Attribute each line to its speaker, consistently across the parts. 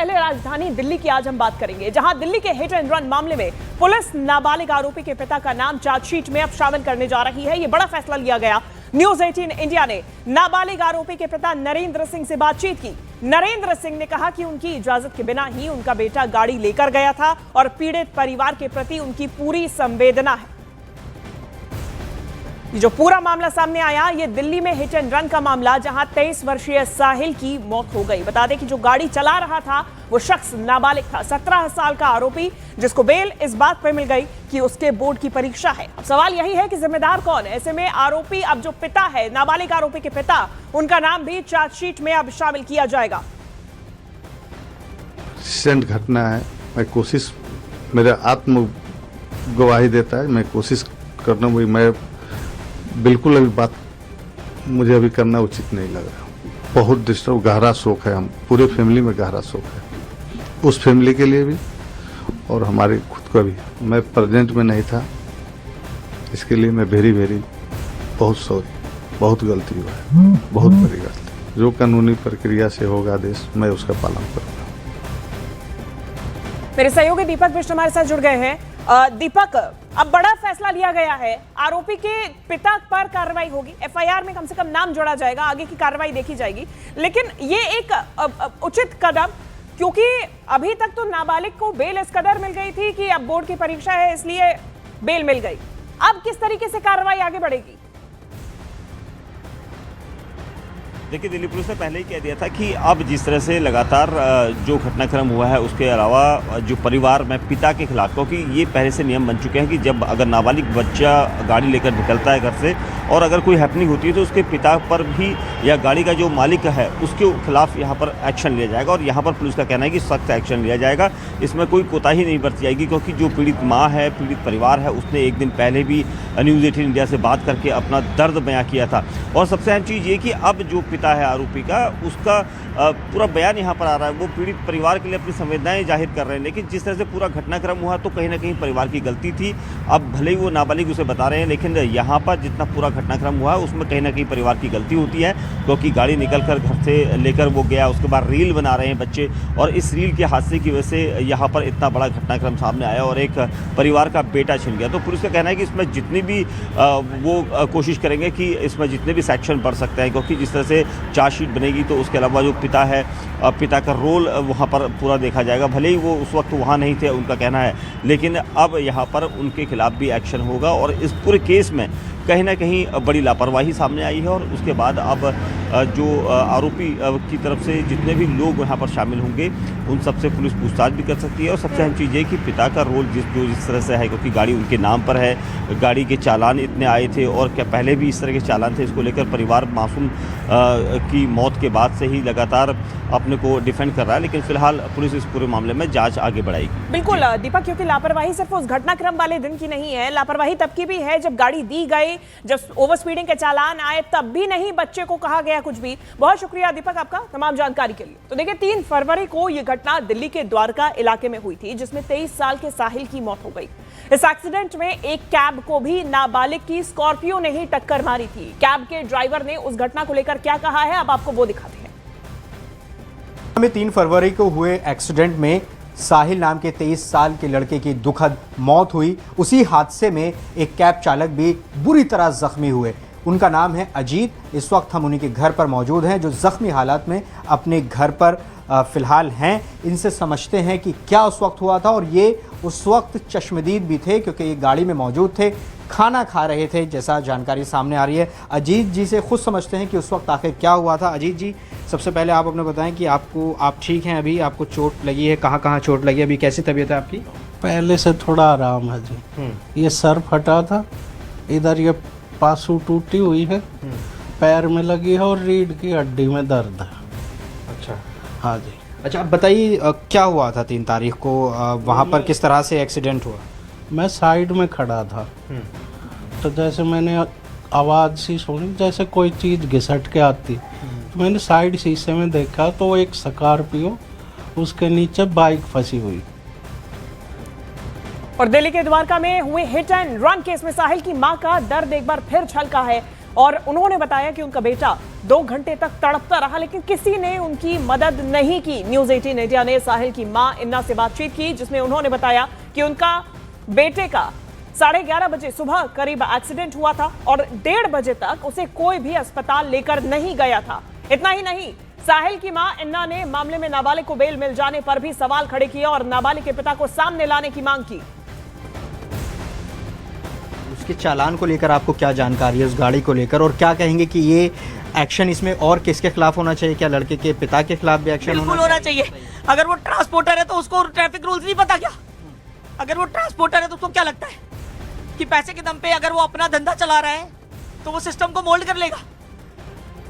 Speaker 1: पहले राजधानी दिल्ली की आज हम बात करेंगे, जहां दिल्ली के हिट एंड रन मामले में पुलिस नाबालिग आरोपी के पिता का नाम चार्जशीट में अब शामिल करने जा रही है। यह बड़ा फैसला लिया गया। न्यूज 18 इंडिया ने नाबालिग आरोपी के पिता नरेंद्र सिंह से बातचीत की। नरेंद्र सिंह ने कहा कि उनकी इजाजत के बिना ही उनका बेटा गाड़ी लेकर गया था और पीड़ित परिवार के प्रति उनकी पूरी संवेदना है। ये जो पूरा मामला सामने आया, ये दिल्ली में हिट एंड रन का मामला, जहां 23 वर्षीय साहिल की मौत हो गई। बता दें कि जो गाड़ी चला रहा था वो शख्स नाबालिग था, 17 साल का आरोपी, जिसको बेल इस बात पर मिल गई कि उसके बोर्ड की परीक्षा है। अब सवाल यही है कि जिम्मेदार कौन है। ऐसे में आरोपी, अब जो पिता है, नाबालिग आरोपी के पिता, उनका नाम भी चार्जशीट में अब शामिल किया जाएगा।
Speaker 2: रिसेंट घटना है। मैं कोशिश, मेरा आत्म गवाही देता है, मैं कोशिश करना, मैं बिल्कुल अभी बात मुझे अभी करना उचित नहीं लग रहा। बहुत डिस्टर्ब, गहरा शोक है, हम पूरे फैमिली में गहरा शोक है, उस फैमिली के लिए भी और हमारे खुद का भी। मैं प्रेजेंट में नहीं था, इसके लिए मैं वेरी बहुत सॉरी, बहुत गलती हुआ है, बहुत बड़ी गलती। जो कानूनी प्रक्रिया से होगा आदेश, मैं उसका पालन करूँगा।
Speaker 1: मेरे सहयोगी दीपक बिष्ट हमारे साथ जुड़ गए हैं। दीपक, अब बड़ा फैसला लिया गया है, आरोपी के पिता पर कार्रवाई होगी, एफआईआर में कम से कम नाम जोड़ा जाएगा, आगे की कार्रवाई देखी जाएगी। लेकिन ये एक उचित कदम, क्योंकि अभी तक तो नाबालिग को बेल इस कदर मिल गई थी कि अब बोर्ड की परीक्षा है इसलिए बेल मिल गई। अब किस तरीके से कार्रवाई आगे बढ़ेगी?
Speaker 3: देखिए, दिल्ली पुलिस ने पहले ही कह दिया था कि अब जिस तरह से लगातार जो घटनाक्रम हुआ है, उसके अलावा जो परिवार में पिता के खिलाफ, क्योंकि ये पहले से नियम बन चुके हैं कि जब अगर नाबालिग बच्चा गाड़ी लेकर निकलता है घर से और अगर कोई हैपनिंग होती है तो उसके पिता पर भी या गाड़ी का जो मालिक है उसके खिलाफ यहाँ पर एक्शन लिया जाएगा। और यहाँ पर पुलिस का कहना है कि सख्त एक्शन लिया जाएगा, इसमें कोई कोताही नहीं बरती जाएगी, क्योंकि जो पीड़ित माँ है, पीड़ित परिवार है, उसने एक दिन पहले भी न्यूज़ 18 इंडिया से बात करके अपना दर्द बयां किया था। और सबसे अहम चीज़ ये कि अब जो पिता है आरोपी का, उसका पूरा बयान यहाँ पर आ रहा है। वो पीड़ित परिवार के लिए अपनी संवेदनाएं जाहिर कर रहे हैं, लेकिन जिस तरह से पूरा घटनाक्रम हुआ तो कहीं ना कहीं परिवार की गलती थी। अब भले ही वो नाबालिग उसे बता रहे हैं, लेकिन यहाँ पर जितना पूरा घटनाक्रम हुआ उसमें कहीं ना कहीं परिवार की गलती होती है, क्योंकि गाड़ी निकल कर घर से लेकर वो गया, उसके बाद रील बना रहे हैं बच्चे, और इस रील के हादसे की वजह से यहाँ पर इतना बड़ा घटनाक्रम सामने आया और एक परिवार का बेटा छिन गया। तो पुलिस का कहना है कि इसमें जितनी भी वो कोशिश करेंगे कि इसमें जितने भी सेक्शन बढ़ सकते हैं, क्योंकि जिस तरह से चार्जशीट बनेगी तो उसके अलावा जो पिता है, पिता का रोल वहाँ पर पूरा देखा जाएगा। भले ही वो उस वक्त वहाँ नहीं थे, उनका कहना है, लेकिन अब यहाँ पर उनके खिलाफ भी एक्शन होगा। और इस पूरे केस में कहीं ना कहीं बड़ी लापरवाही सामने आई है और उसके बाद अब जो आरोपी की तरफ से जितने भी लोग यहाँ पर शामिल होंगे उन सबसे पुलिस पूछताछ भी कर सकती है। और सबसे अहम चीज़ ये कि पिता का रोल जिस तरह से है, क्योंकि गाड़ी उनके नाम पर है, गाड़ी के चालान इतने आए थे और क्या पहले भी इस तरह के चालान थे, इसको लेकर परिवार मासूम की मौत के बाद से ही लगातार अपने को डिफेंड कर रहा है। लेकिन फिलहाल पुलिस इस पूरे मामले में जांच आगे बढ़ाएगी।
Speaker 1: बिल्कुल दीपक, क्योंकि लापरवाही सिर्फ उस घटनाक्रम वाले दिन की नहीं है, लापरवाही तब की भी है जब गाड़ी दी गई, जब ओवर स्पीडिंग के चालान आए, तब भी नहीं बच्चे को कहा गया कुछ भी। बहुत शुक्रिया दीपक आपका तमाम जानकारी के लिए। तो देखिए, 3 फरवरी को यह घटना दिल्ली के द्वारका इलाके में हुई थी, जिसमें 23 साल के साहिल की मौत हो गई। इस एक्सीडेंट में एक कैब को भी नाबालिग की स्कॉर्पियो ने ही टक्कर मारी थी। कैब के ड्राइवर ने उस घटना को लेकर क्या कहा है, अब आपको वो दिखाते हैं।
Speaker 4: 3 फरवरी को हुए एक्सीडेंट में साहिल नाम के 23 साल के लड़के की दुखद मौत हुई। उसी हादसे में एक कैब चालक भी बुरी तरह जख्मी हुए। उनका नाम है अजीत। इस वक्त हम उन्हीं के घर पर मौजूद हैं, जो जख्मी हालात में अपने घर पर फ़िलहाल हैं। इनसे समझते हैं कि क्या उस वक्त हुआ था, और ये उस वक्त चश्मदीद भी थे क्योंकि ये गाड़ी में मौजूद थे, खाना खा रहे थे, जैसा जानकारी सामने आ रही है। अजीत जी से खुद समझते हैं कि उस वक्त आखिर क्या हुआ था। अजीत जी, सबसे पहले आप अपने बताएं कि आप ठीक हैं अभी, आपको चोट लगी है, कहाँ कहाँ चोट लगी है, अभी कैसी तबीयत है आपकी?
Speaker 5: पहले से थोड़ा आराम है जी। ये सर फटा था, इधर ये पासू टूटी हुई है, पैर में लगी है और रीढ़ की हड्डी में दर्द है।
Speaker 4: अच्छा,
Speaker 5: हाँ जी।
Speaker 4: अच्छा, आप बताइए क्या हुआ था 3 तारीख को वहाँ पर, किस तरह से एक्सीडेंट हुआ?
Speaker 5: मैं साइड में खड़ा था, तो जैसे मैंने आवाज़ सी सुनी जैसे कोई चीज़ घिसट के आती, तो मैंने साइड शीशे में देखा तो एक स्कॉर्पियो, उसके नीचे बाइक फंसी हुई।
Speaker 1: और दिल्ली के द्वारका में हुए हिट एंड रन केस में साहिल की मां का दर्द एक बार फिर छलका है और उन्होंने बताया कि उनका बेटा 2 घंटे तक तड़पता रहा, लेकिन किसी ने उनकी मदद नहीं की। न्यूज 18 इंडिया ने साहिल की मां इन्ना से बातचीत की, जिसमें उन्होंने बताया कि उनका बेटे का 11:30 बजे सुबह करीब एक्सीडेंट हुआ था और 1:30 बजे तक उसे कोई भी अस्पताल लेकर नहीं गया था। इतना ही नहीं, साहिल की मां इन्ना ने मामले में नाबालिग को बेल मिल जाने पर भी सवाल खड़े किए और नाबालिग के पिता को सामने लाने की मांग की।
Speaker 4: उसके चालान को लेकर आपको क्या जानकारी है, उस गाड़ी को लेकर, और क्या कहेंगे कि ये एक्शन इसमें और किसके खिलाफ होना चाहिए? क्या लड़के के पिता के खिलाफ भी एक्शन
Speaker 6: होना चाहिए? अगर वो ट्रांसपोर्टर है तो उसको ट्रैफिक रूल्स नहीं पता क्या? अगर वो ट्रांसपोर्टर है तो उसको क्या लगता है कि पैसे के दम पे अगर वो अपना धंधा चला रहा है तो वो सिस्टम को मोल्ड कर लेगा?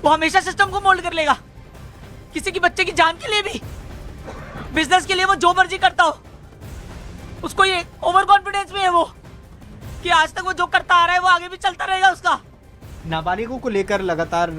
Speaker 6: वो हमेशा सिस्टम को मोल्ड कर लेगा। किसी की बच्चे की जान के लिए भी, बिजनेस के लिए वो जो मर्जी करता हो, उसको ये ओवर कॉन्फिडेंस में है वो कि आज तक वो जो करता आ रहा है वो आगे भी चलता रहेगा उसका।
Speaker 4: नाबालिगों को लेकर लगातार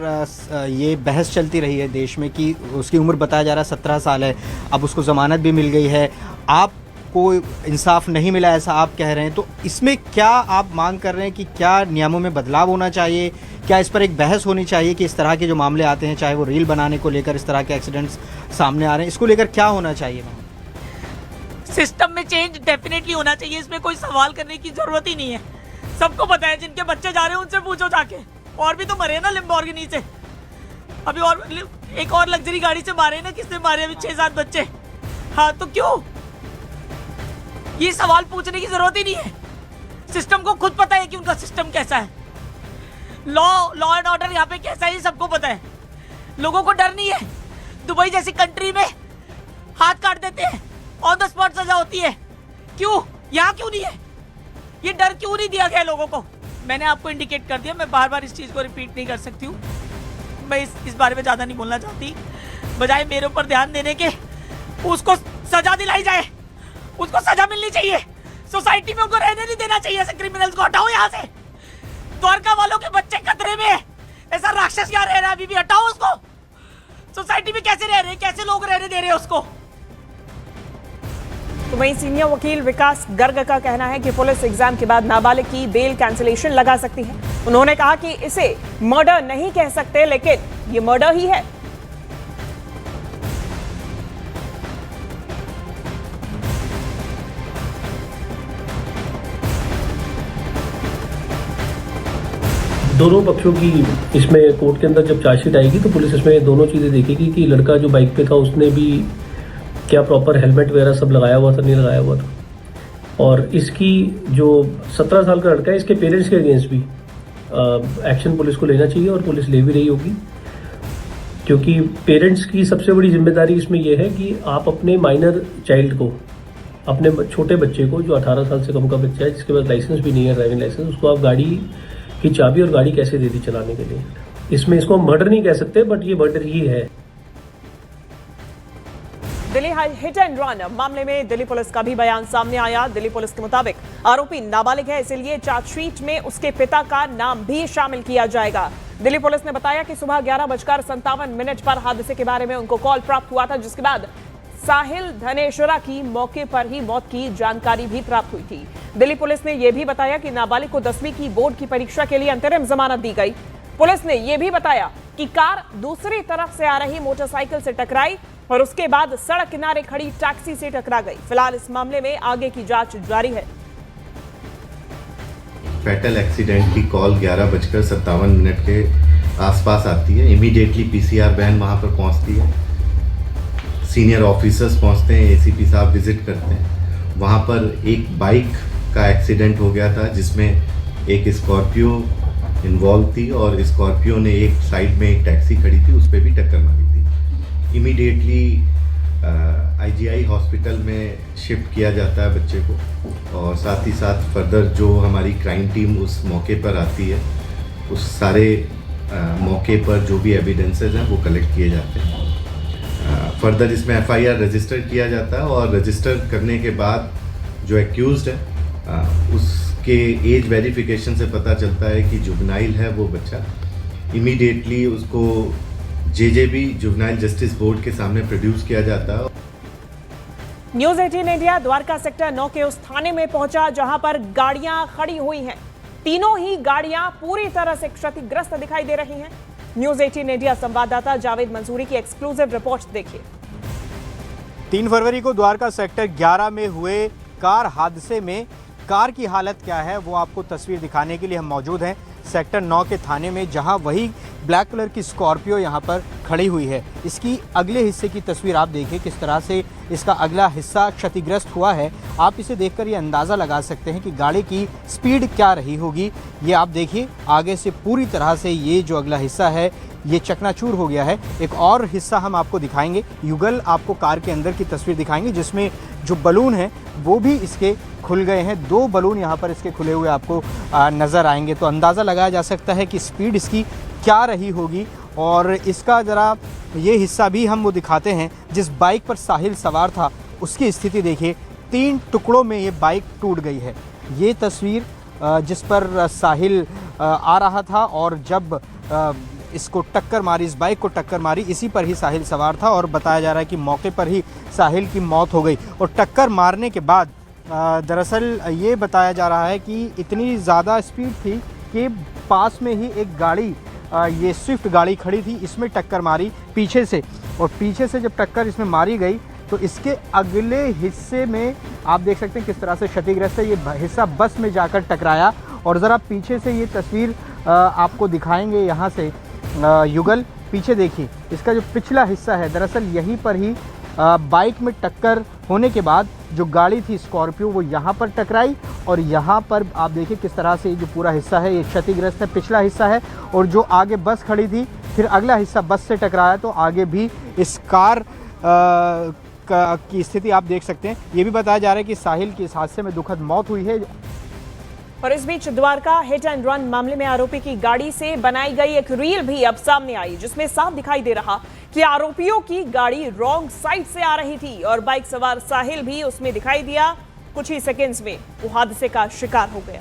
Speaker 4: ये बहस चलती रही है देश में कि उसकी उम्र बताया जा रहा है 17 साल है, अब उसको ज़मानत भी मिल गई है, आपको इंसाफ नहीं मिला ऐसा आप कह रहे हैं। तो इसमें क्या आप मांग कर रहे हैं कि क्या नियमों में बदलाव होना चाहिए? क्या इस पर एक बहस होनी चाहिए कि इस तरह के जो मामले आते हैं, चाहे वो रील बनाने को लेकर इस तरह के एक्सीडेंट्स सामने आ रहे हैं, इसको लेकर क्या होना चाहिए?
Speaker 6: सिस्टम में चेंज डेफिनेटली होना चाहिए, इसमें कोई सवाल करने की जरूरत ही नहीं है। सबको पता है, जिनके बच्चे जा रहे हैं उनसे पूछो जाके। और भी तो मरे ना लैम्बोर्गिनी से, अभी और एक और लग्जरी गाड़ी से मारे ना, किसने मारे अभी 6-7 बच्चे। हाँ तो क्यों? ये सवाल पूछने की जरूरत ही नहीं है। सिस्टम को खुद पता है कि उनका सिस्टम कैसा है, लॉ एंड ऑर्डर यहाँ पे कैसा है, ये सबको पता है। लोगों को डर नहीं है। दुबई जैसी कंट्री में हाथ काट देते हैं, ऑन द स्पॉट सजा होती है, क्यों? यहाँ क्यों नहीं है? ये डर क्यों नहीं दिया गया लोगों को? मैंने आपको इंडिकेट कर दिया, मैं बार बार इस चीज को रिपीट नहीं कर सकती हूँ। मैं इस बारे में ज्यादा नहीं बोलना चाहती। बजाय मेरे ऊपर ध्यान देने के उसको सजा दिलाई जाए, उसको सजा मिलनी चाहिए। सोसाइटी में उनको रहने नहीं देना चाहिए। ऐसे क्रिमिनल्स को हटाओ यहाँ से। द्वारका वालों के बच्चे खतरे में, ऐसा राक्षस यहाँ रह रहा है, अभी भी हटाओ उसको। सोसाइटी में कैसे रह रहे हैं, कैसे लोग रहने दे रहे हैं उसको?
Speaker 1: तो वहीं सीनियर वकील विकास गर्ग का कहना है कि पुलिस एग्जाम के बाद नाबालिग की बेल कैंसिलेशन लगा सकती है। उन्होंने कहा कि इसे मर्डर नहीं कह सकते, लेकिन ये मर्डर ही है।
Speaker 7: दोनों पक्षों की इसमें कोर्ट के अंदर जब चार्जशीट आएगी तो पुलिस इसमें दोनों चीज़ें देखेगी कि लड़का जो बाइक पे था उसने भी क्या प्रॉपर हेलमेट वगैरह सब लगाया हुआ था, नहीं लगाया हुआ था। और इसकी जो 17 साल का लड़का है, इसके पेरेंट्स के अगेंस्ट भी एक्शन पुलिस को लेना चाहिए और पुलिस ले भी रही होगी, क्योंकि पेरेंट्स की सबसे बड़ी जिम्मेदारी इसमें यह है कि आप अपने माइनर चाइल्ड को, अपने छोटे बच्चे को जो 18 साल से कम का बच्चा है, जिसके पास लाइसेंस भी नहीं है, ड्राइविंग लाइसेंस, उसको आप गाड़ी की चाबी और गाड़ी कैसे दे दी चलाने के लिए। इसमें इसको मर्डर नहीं कह सकते, बट ये मर्डर ही है।
Speaker 1: दिल्ली हिट एंड रन मामले में दिल्ली पुलिस का भी बयान सामने आया। दिल्ली पुलिस के मुताबिक आरोपी नाबालिग है, इसलिए चार्जशीट में उसके पिता का नाम भी शामिल किया जाएगा। दिल्ली पुलिस ने बताया कि सुबह 11:57 पर हादसे के बारे में उनको कॉल प्राप्त हुआ था, जिसके बाद साहिल धनेश्वरा की मौके पर ही मौत की जानकारी भी प्राप्त हुई थी। दिल्ली पुलिस ने यह भी बताया कि नाबालिग को 10वीं की बोर्ड की परीक्षा के लिए अंतरिम जमानत दी गई। पुलिस ने यह भी बताया कि कार दूसरी तरफ से आ रही मोटरसाइकिल से टकराई और उसके बाद सड़क किनारे खड़ी टैक्सी से टकरा गई। फिलहाल इस मामले में आगे की जांच जारी है।
Speaker 8: फैटल एक्सीडेंट की कॉल 11:57 के आसपास आती है। इमीडिएटली पीसीआर वैन वहां पर पहुंचती है, सीनियर ऑफिसर्स पहुंचते हैं, एसीपी साहब विजिट करते हैं। वहां पर एक बाइक का एक्सीडेंट हो गया था, जिसमें एक स्कॉर्पियो इन्वॉल्व थी और स्कॉर्पियो ने एक साइड में एक टैक्सी खड़ी थी, उस पर भी टक्कर मारी थी। इमीडिएटली आईजीआई हॉस्पिटल में शिफ्ट किया जाता है बच्चे को, और साथ ही साथ फर्दर जो हमारी क्राइम टीम उस मौके पर आती है, उस सारे मौके पर जो भी एविडेंसेस हैं वो कलेक्ट किए जाते हैं। फर्दर इसमें एफआईआर रजिस्टर किया जाता है, और रजिस्टर करने के बाद जो एक्यूज्ड है उसके एज वेरिफिकेशन से पता चलता है कि जुवेनाइल है वो बच्चा। इमीडिएटली उसको जेजेबी जुवेनाइल जस्टिस बोर्ड के सामने प्रोड्यूस किया जाता है।
Speaker 1: न्यूज 18 इंडिया द्वारका सेक्टर 9 के उस थाने में पहुंचा जहां पर गाड़ियां खड़ी हुई हैं। तीनों ही गाड़ियां पूरी तरह से क्षतिग्रस्त दिखाई दे रही हैं। न्यूज 18 इंडिया संवाददाता जावेद मंसूरी की एक्सक्लूसिव रिपोर्ट देखिए।
Speaker 4: 3 फरवरी को द्वारका सेक्टर 11 में हुए कार हादसे में कार की हालत क्या है वो आपको तस्वीर दिखाने के लिए हम मौजूद हैं सेक्टर 9 के थाने में, जहां वही ब्लैक कलर की स्कॉर्पियो यहां पर खड़ी हुई है। इसकी अगले हिस्से की तस्वीर आप देखिए किस तरह से इसका अगला हिस्सा क्षतिग्रस्त हुआ है। आप इसे देखकर ये अंदाज़ा लगा सकते हैं कि गाड़ी की स्पीड क्या रही होगी। ये आप देखिए आगे से पूरी तरह से ये जो अगला हिस्सा है ये चकनाचूर हो गया है। एक और हिस्सा हम आपको दिखाएंगे, युगल आपको कार के अंदर की तस्वीर दिखाएंगे जिसमें जो बलून है वो भी इसके खुल गए हैं। 2 बलून यहाँ पर इसके खुले हुए आपको नज़र आएंगे, तो अंदाज़ा लगाया जा सकता है कि स्पीड इसकी क्या रही होगी। और इसका ज़रा ये हिस्सा भी हम वो दिखाते हैं, जिस बाइक पर साहिल सवार था उसकी स्थिति देखिए, 3 टुकड़ों में ये बाइक टूट गई है। ये तस्वीर जिस पर साहिल आ रहा था और जब इसको टक्कर मारी, इस बाइक को टक्कर मारी, इसी पर ही साहिल सवार था और बताया जा रहा है कि मौके पर ही साहिल की मौत हो गई। और टक्कर मारने के बाद दरअसल ये बताया जा रहा है कि इतनी ज़्यादा स्पीड थी कि पास में ही एक गाड़ी, ये स्विफ्ट गाड़ी खड़ी थी, इसमें टक्कर मारी पीछे से। और पीछे से जब टक्कर इसमें मारी गई तो इसके अगले हिस्से में आप देख सकते हैं किस तरह से क्षतिग्रस्त है। ये हिस्सा बस में जाकर टकराया। और ज़रा पीछे से ये तस्वीर आपको दिखाएंगे यहाँ से, युगल पीछे देखिए, इसका जो पिछला हिस्सा है दरअसल यहीं पर ही बाइक में टक्कर होने के बाद जो गाड़ी थी स्कॉर्पियो वो यहाँ पर टकराई। और यहाँ पर आप देखिए किस तरह से जो पूरा हिस्सा है ये क्षतिग्रस्त है, पिछला हिस्सा है। और जो आगे बस खड़ी थी फिर अगला हिस्सा बस से टकराया, तो आगे भी इस कार की स्थिति आप देख सकते हैं। ये भी बताया जा रहा है कि साहिल की इस हादसे में दुखद मौत हुई है।
Speaker 1: और इस बीच द्वारका हिट एंड रन मामले में आरोपी की गाड़ी से बनाई गई एक रील भी अब सामने आई, जिसमें साफ दिखाई दे रहा कि आरोपियों की गाड़ी रॉन्ग साइड से आ रही थी और बाइक सवार साहिल भी उसमें दिखाई दिया। कुछ ही सेकंड्स में वो हादसे का शिकार हो गया।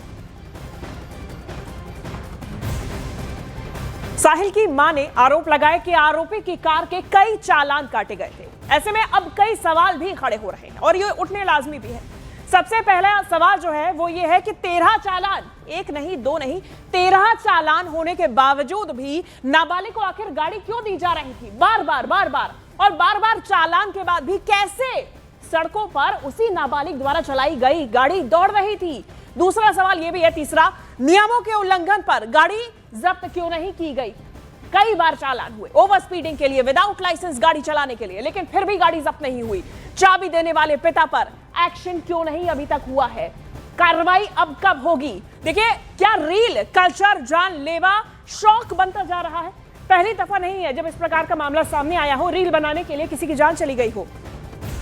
Speaker 1: साहिल की मां ने आरोप लगाया कि आरोपी की कार के कई चालान काटे गए थे। ऐसे में अब कई सवाल भी खड़े हो रहे हैं और ये उठने लाजमी भी है। सबसे पहला सवाल जो है वो ये है कि 13 चालान, 1 नहीं 2 नहीं 13 चालान होने के बावजूद भी नाबालिग को आखिर गाड़ी क्यों दी जा रही थी बार बार चालान के बाद भी कैसे सड़कों पर उसी नाबालिग द्वारा चलाई गई गाड़ी दौड़ रही थी। दूसरा सवाल ये भी है, तीसरा, नियमों के उल्लंघन पर गाड़ी जब्त क्यों नहीं की गई। कई बार चालान हुए ओवर स्पीडिंग के लिए, विदाउट लाइसेंस गाड़ी चलाने के लिए, लेकिन फिर भी गाड़ी जब्त नहीं हुई। चाबी देने वाले पिता पर एक्शन क्यों नहीं अभी तक हुआ है। कार्रवाई अब कब होगी। देखिए क्या रील कल्चर जानलेवा शौक बनता जा रहा है। पहली दफा नहीं है जब इस प्रकार का मामला सामने आया हो, रील बनाने के लिए किसी की जान चली गई हो।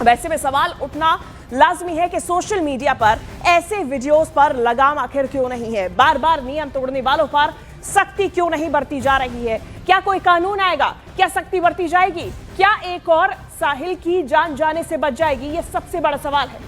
Speaker 1: वैसे में सवाल उठना लाजमी है कि सोशल मीडिया पर ऐसे वीडियोस पर लगाम आखिर क्यों नहीं है। बार बार नियम तोड़ने वालों पर सख्ती क्यों नहीं बरती जा रही है। क्या कोई कानून आएगा, क्या सख्ती बरती जाएगी, क्या एक और साहिल की जान जाने से बच जाएगी, ये सबसे बड़ा सवाल है।